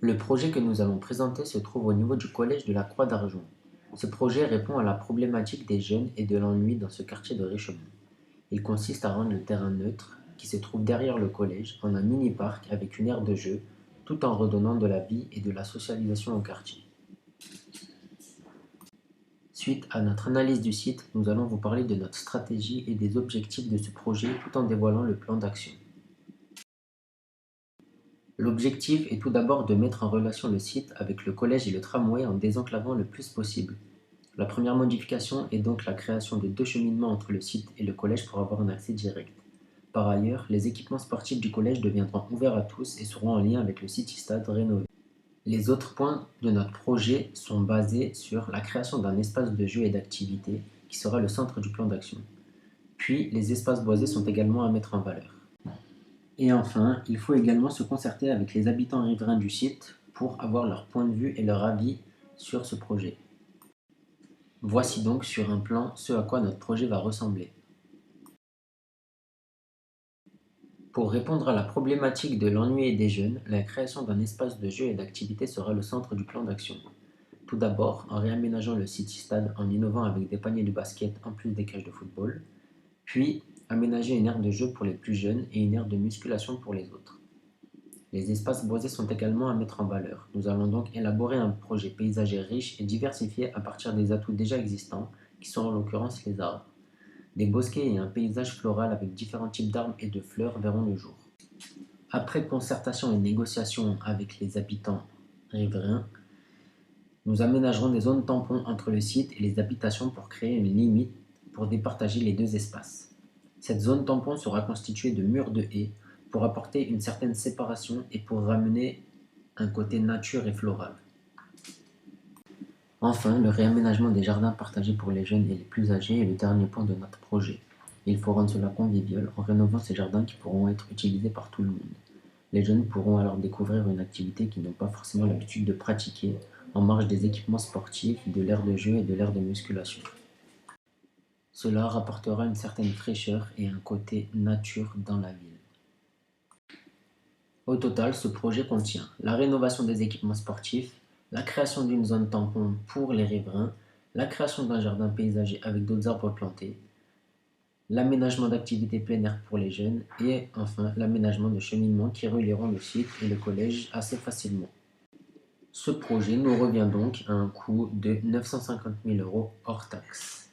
Le projet que nous allons présenter se trouve au niveau du collège de la Croix d'Argent. Ce projet répond à la problématique des jeunes et de l'ennui dans ce quartier de Richemont. Il consiste à rendre le terrain neutre, qui se trouve derrière le collège, en un mini-parc avec une aire de jeu, tout en redonnant de la vie et de la socialisation au quartier. Suite à notre analyse du site, nous allons vous parler de notre stratégie et des objectifs de ce projet tout en dévoilant le plan d'action. L'objectif est tout d'abord de mettre en relation le site avec le collège et le tramway en désenclavant le plus possible. La première modification est donc la création de deux cheminements entre le site et le collège pour avoir un accès direct. Par ailleurs, les équipements sportifs du collège deviendront ouverts à tous et seront en lien avec le City-Stade rénové. Les autres points de notre projet sont basés sur la création d'un espace de jeu et d'activité qui sera le centre du plan d'action. Puis, les espaces boisés sont également à mettre en valeur. Et enfin, il faut également se concerter avec les habitants riverains du site pour avoir leur point de vue et leur avis sur ce projet. Voici donc sur un plan ce à quoi notre projet va ressembler. Pour répondre à la problématique de l'ennui des jeunes, la création d'un espace de jeu et d'activité sera le centre du plan d'action. Tout d'abord, en réaménageant le City-Stade en innovant avec des paniers de basket en plus des cages de football, puis aménager une aire de jeu pour les plus jeunes et une aire de musculation pour les autres. Les espaces boisés sont également à mettre en valeur. Nous allons donc élaborer un projet paysager riche et diversifié à partir des atouts déjà existants, qui sont en l'occurrence les arbres. Des bosquets et un paysage floral avec différents types d'arbres et de fleurs verront le jour. Après concertation et négociation avec les habitants riverains, nous aménagerons des zones tampons entre le site et les habitations pour créer une limite pour départager les deux espaces. Cette zone tampon sera constituée de murs de haies pour apporter une certaine séparation et pour ramener un côté nature et floral. Enfin, le réaménagement des jardins partagés pour les jeunes et les plus âgés est le dernier point de notre projet. Il faut rendre cela convivial en rénovant ces jardins qui pourront être utilisés par tout le monde. Les jeunes pourront alors découvrir une activité qu'ils n'ont pas forcément l'habitude de pratiquer en marge des équipements sportifs, de l'aire de jeu et de l'aire de musculation. Cela rapportera une certaine fraîcheur et un côté nature dans la ville. Au total, ce projet contient la rénovation des équipements sportifs, la création d'une zone tampon pour les riverains, la création d'un jardin paysager avec d'autres arbres plantés, l'aménagement d'activités plein air pour les jeunes et enfin l'aménagement de cheminements qui relieront le site et le collège assez facilement. Ce projet nous revient donc à un coût de 950 000 € hors taxes.